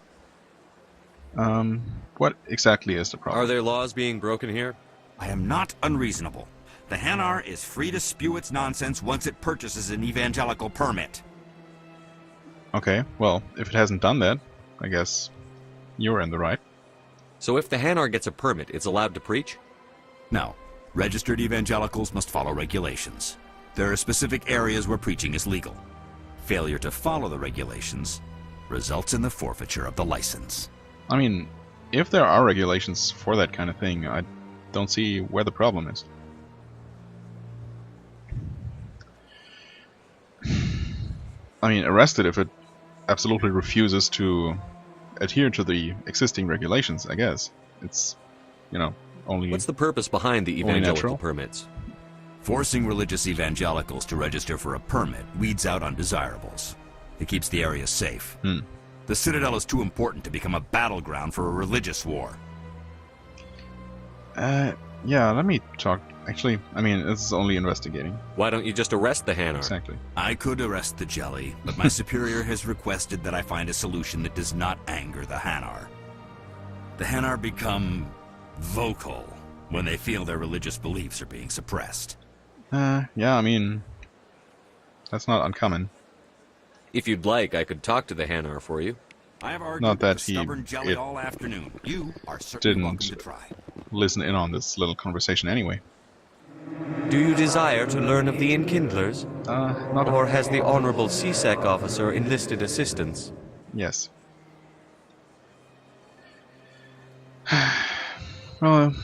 What exactly is the problem? Are there laws being broken here? I am not unreasonable. The Hanar is free to spew its nonsense once it purchases an evangelical permit. Okay, well, if it hasn't done that, I guess you're in the right. So if the Hanar gets a permit, it's allowed to preach? No. Registered evangelicals must follow regulations. There are specific areas where preaching is legal. Failure to follow the regulations results in the forfeiture of the license. I mean, if there are regulations for that kind of thing, I don't see where the problem is. I mean, arrested if it absolutely refuses to adhere to the existing regulations, I guess. It's, you know, only... What's the purpose behind the evangelical permits? Forcing religious evangelicals to register for a permit weeds out undesirables. It keeps the area safe. The Citadel is too important to become a battleground for a religious war. Yeah, let me talk. Actually, I mean, this is only investigating. Why don't you just arrest the Hanar? Exactly. I could arrest the jelly, but my superior has requested that I find a solution that does not anger the Hanar. The Hanar become vocal when they feel their religious beliefs are being suppressed. Yeah, I mean, that's not uncommon. If you'd like, I could talk to the Hanar for you. I have argued Not that with the stubborn jelly all afternoon. You are certainly welcome to try. Listen in on this little conversation anyway. Do you desire to learn of the Enkindlers? Not... Or has the Honorable CSEC officer enlisted assistance? Yes. Well,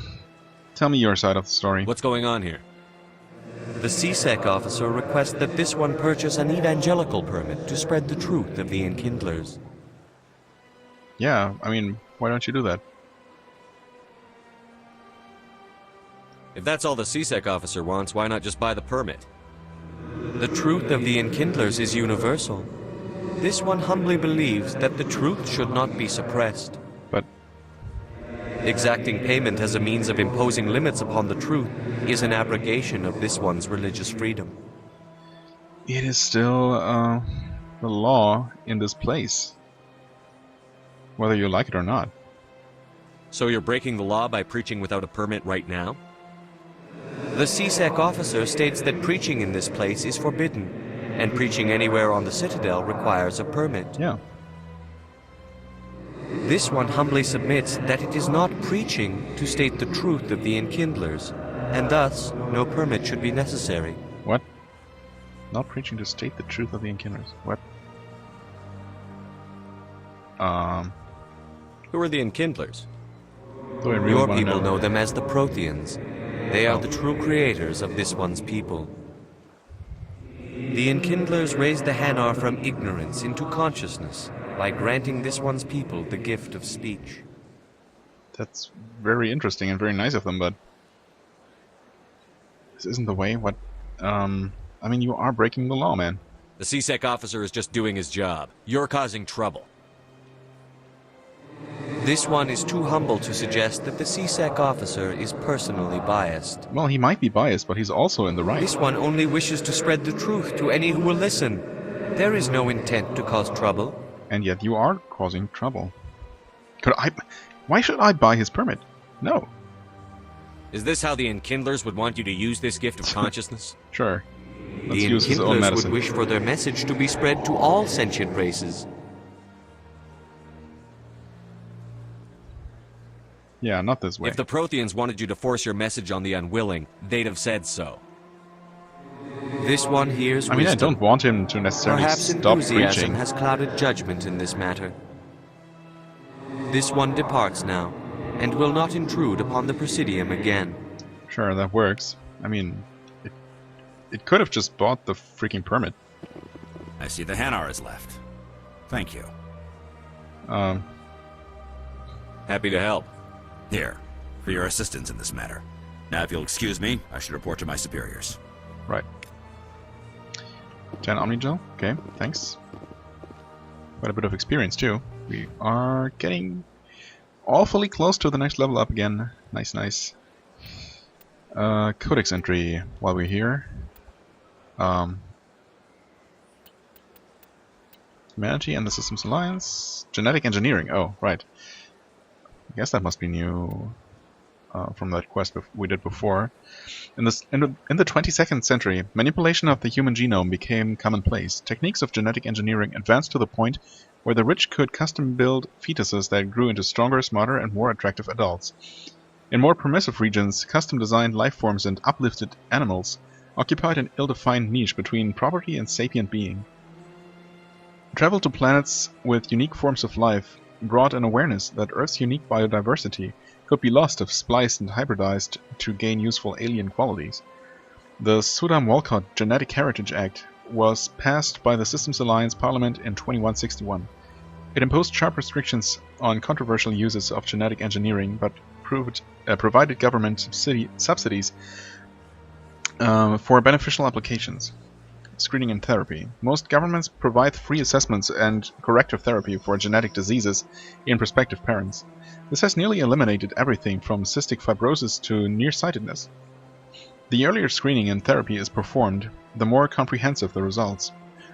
tell me your side of the story. What's going on here? The CSEC officer requests that this one purchase an evangelical permit to spread the truth of the Enkindlers. Yeah, I mean, why don't you do that? If that's all the CSEC officer wants, why not just buy the permit? The truth of the Enkindlers is universal. This one humbly believes that the truth should not be suppressed. But... exacting payment as a means of imposing limits upon the truth is an abrogation of this one's religious freedom. It is still, the law in this place. Whether you like it or not. So you're breaking the law by preaching without a permit right now? The CSEC officer states that preaching in this place is forbidden, and preaching anywhere on the Citadel requires a permit. Yeah. This one humbly submits that it is not preaching to state the truth of the Enkindlers, and thus no permit should be necessary. What? Not preaching to state the truth of the Enkindlers? What? Who are the Enkindlers? Your people know them as the Protheans. They are the true creators of this one's people. The Enkindlers raised the Hanar from ignorance into consciousness by granting this one's people the gift of speech. That's very interesting and very nice of them, but this isn't the way. What? I mean, you are breaking the law, man. The CSEC officer is just doing his job. You're causing trouble. This one is too humble to suggest that the CSEC officer is personally biased. Well, he might be biased, but he's also in the right. This one only wishes to spread the truth to any who will listen. There is no intent to cause trouble. And yet you are causing trouble. Why should I buy his permit? No. Is this how the Enkindlers would want you to use this gift of consciousness? Sure. Let's The use his own Enkindlers medicine. would wish for their message to be spread to all sentient races. Yeah, not this way. If the Protheans wanted you to force your message on the unwilling, they'd have said so. This one hears I mean, wisdom. I don't want him to necessarily Perhaps stop enthusiasm preaching. has clouded judgment in this matter. This one departs now, and will not intrude upon the Presidium again. Sure, that works. I mean, it could have just bought the freaking permit. I see the Hanar is left. Thank you. Happy to help. Here, for your assistance in this matter. Now, if you'll excuse me, I should report to my superiors. Right. 10 Omnigel? Okay, thanks. Quite a bit of experience, too. We are getting awfully close to the next level up again. Nice, nice. Codex entry while we're here. Humanity and the Systems Alliance. Genetic engineering. Oh, right. guess that must be new from that quest we did before. In the 22nd century, manipulation of the human genome became commonplace. Techniques of genetic engineering advanced to the point where the rich could custom-build fetuses that grew into stronger, smarter, and more attractive adults. In more permissive regions, custom-designed life forms and uplifted animals occupied an ill-defined niche between property and sapient being. Travel to planets with unique forms of life brought an awareness that Earth's unique biodiversity could be lost if spliced and hybridized to gain useful alien qualities. The Sudam-Walcott Genetic Heritage Act was passed by the Systems Alliance Parliament in 2161. It imposed sharp restrictions on controversial uses of genetic engineering, but provided government subsidies for beneficial applications. Screening and therapy. Most governments provide free assessments and corrective therapy for genetic diseases in prospective parents. This has nearly eliminated everything from cystic fibrosis to nearsightedness. The earlier screening and therapy is performed, the more comprehensive the results.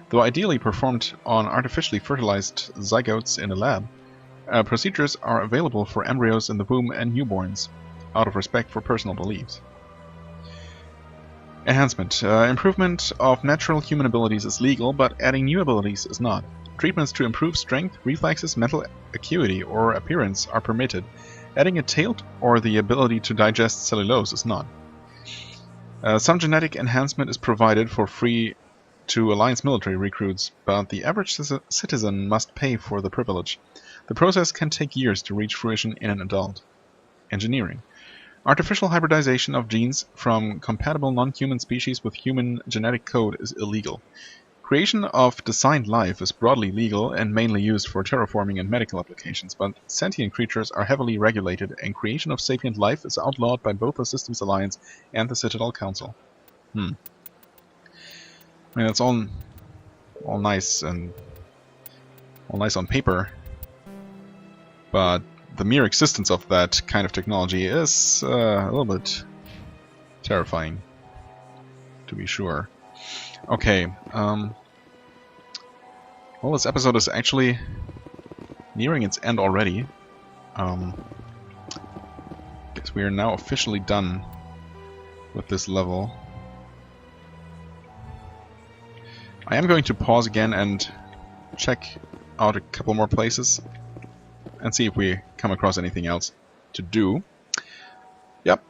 Though ideally performed on artificially fertilized zygotes in a lab, procedures are available for embryos in the womb and newborns, out of respect for personal beliefs. Enhancement. Improvement of natural human abilities is legal, but adding new abilities is not. Treatments to improve strength, reflexes, mental acuity, or appearance are permitted. Adding a tail or the ability to digest cellulose is not. Some genetic enhancement is provided for free to Alliance military recruits, but the average citizen must pay for the privilege. The process can take years to reach fruition in an adult. Engineering. Artificial hybridization of genes from compatible non-human species with human genetic code is illegal. Creation of designed life is broadly legal and mainly used for terraforming and medical applications, but sentient creatures are heavily regulated, and creation of sapient life is outlawed by both the Systems Alliance and the Citadel Council. I mean, that's all nice and all nice on paper, but the mere existence of that kind of technology is a little bit terrifying, to be sure. Okay, well, this episode is actually nearing its end already. Guess we are now officially done with this level. I am going to pause again and check out a couple more places and see if we come across anything else to do. Yep,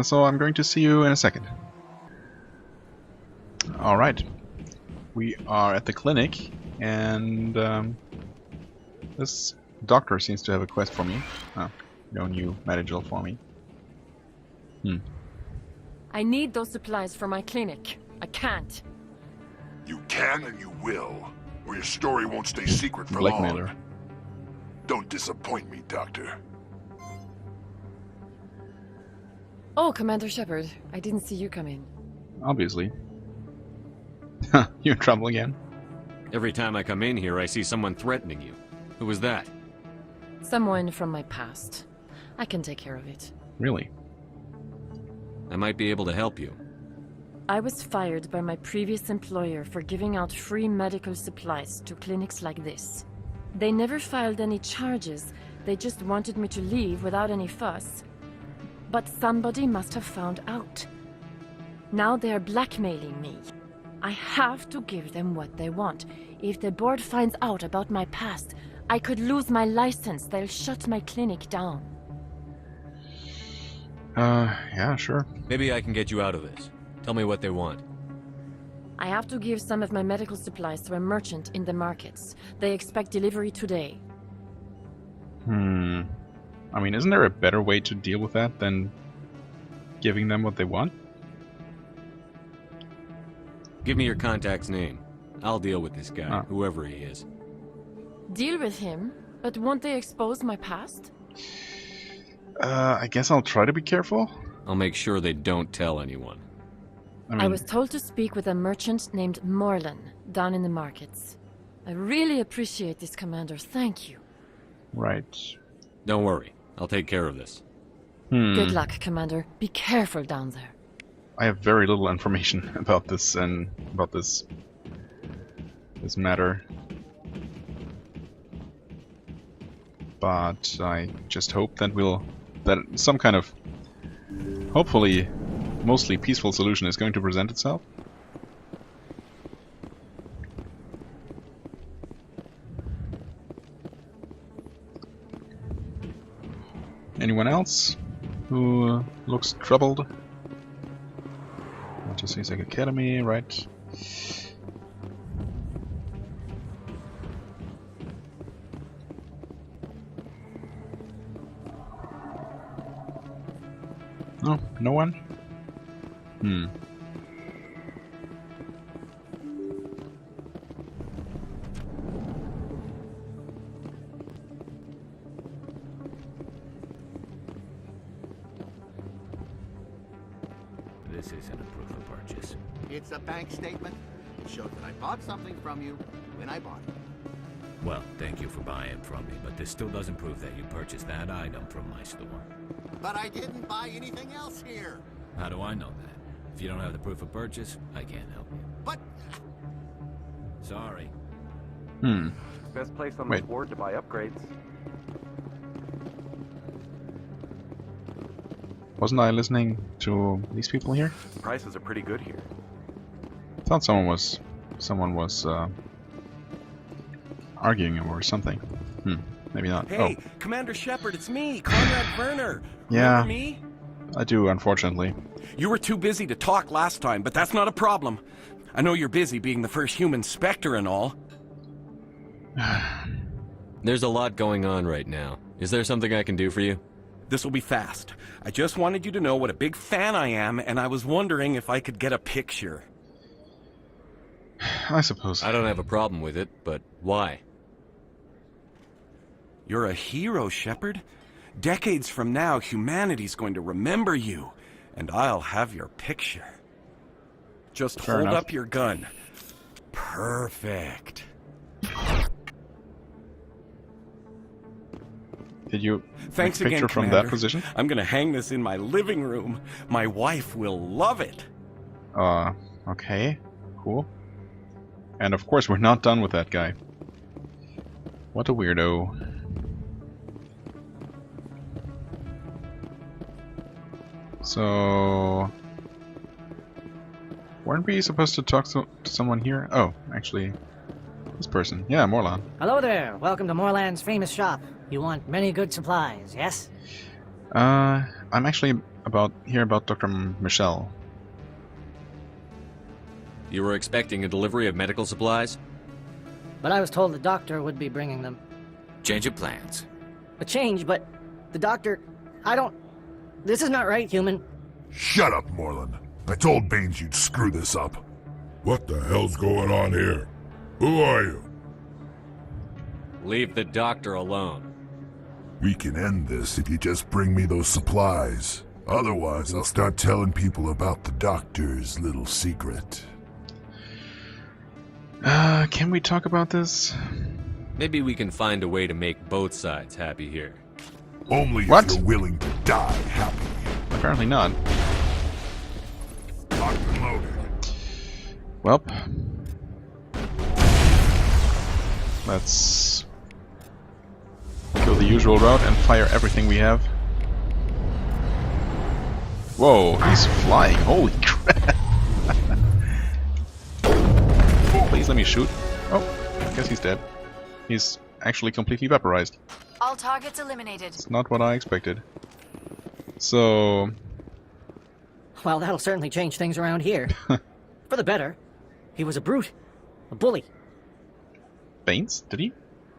so I'm going to see you in a second. Alright, we are at the clinic, and this doctor seems to have a quest for me. Oh, no new medical for me. I need those supplies for my clinic. I can't. You can and you will, or your story won't stay secret for Blackmailer. long. Don't disappoint me, Doctor. Oh, Commander Shepard. I didn't see you come in. Obviously. Huh, you in trouble again? Every time I come in here, I see someone threatening you. Who was that? Someone from my past. I can take care of it. Really? I might be able to help you. I was fired by my previous employer for giving out free medical supplies to clinics like this. They never filed any charges, they just wanted me to leave without any fuss. But somebody must have found out. Now they're blackmailing me. I have to give them what they want. If the board finds out about my past, I could lose my license. They'll shut my clinic down. Yeah, sure. Maybe I can get you out of this. Tell me what they want. I have to give some of my medical supplies to a merchant in the markets. They expect delivery today. I mean, isn't there a better way to deal with that than giving them what they want? Give me your contact's name. I'll deal with this guy, whoever he is. Deal with him? But won't they expose my past? I guess I'll try to be careful. I'll make sure they don't tell anyone. I was told to speak with a merchant named Morlan, down in the markets. I really appreciate this, Commander. Thank you. Right. Don't worry. I'll take care of this. Good luck, Commander. Be careful down there. I have very little information about this and about this matter. but I just hope that that some kind of, hopefully, mostly peaceful solution is going to present itself. Anyone else who looks troubled? Just seems like Academy, right? No, no one? This isn't a proof of purchase. It's a bank statement. It shows that I bought something from you when I bought it. Well, thank you for buying from me, but this still doesn't prove that you purchased that item from my store. But I didn't buy anything else here. How do I know that? If you don't have the proof of purchase, I can't help you. But... Sorry. Best place on the board to buy upgrades. Wasn't I listening to these people here? Prices are pretty good here. I thought someone was arguing or something. Maybe not. Hey, Commander Shepard, it's me, Conrad Werner. Yeah, Remember me? I do, unfortunately. You were too busy to talk last time, but that's not a problem. I know you're busy being the first human Spectre and all. There's a lot going on right now. Is there something I can do for you? This will be fast. I just wanted you to know what a big fan I am, and I was wondering if I could get a picture. I suppose. I don't have a problem with it, but why? You're a hero, Shepard. Decades from now, humanity's going to remember you, and I'll have your picture. Just hold up your gun. Perfect. Did you Thanks make a picture again, from Commander. that position? I'm gonna hang this in my living room. My wife will love it. Okay. Cool. And of course we're not done with that guy. What a weirdo. So... weren't we supposed to talk to someone here? Oh, actually... this person. Yeah, Morlan. Hello there. Welcome to Morland's famous shop. You want many good supplies, yes? I'm actually here about Dr. Michelle. You were expecting a delivery of medical supplies? But I was told the doctor would be bringing them. Change of plans. A change, but the doctor... This is not right, human. Shut up, Morlan. I told Baines you'd screw this up. What the hell's going on here? Who are you? Leave the doctor alone. We can end this if you just bring me those supplies. Otherwise, I'll start telling people about the doctor's little secret. Can we talk about this? Maybe we can find a way to make both sides happy here. Only if you're willing to die happy. Apparently not. Locked and loaded. Welp. Let's go the usual route and fire everything we have. Whoa, he's flying. Holy crap. Please let me shoot. Oh, I guess he's dead. He's actually completely vaporized. All targets eliminated. It's not what I expected. So... Well, that'll certainly change things around here. For the better. He was a brute. A bully. Baines? Did he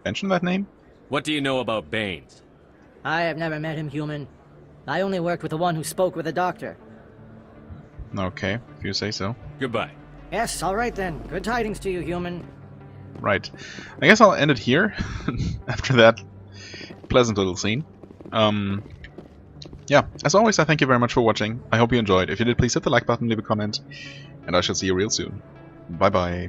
mention that name? What do you know about Baines? I have never met him, human. I only worked with the one who spoke with the doctor. Okay, if you say so. Goodbye. Yes, all right then. Good tidings to you, human. Right. I guess I'll end it here. After that pleasant little scene. Yeah, as always, I thank you very much for watching. I hope you enjoyed. If you did, please hit the like button, leave a comment, and I shall see you real soon. Bye-bye.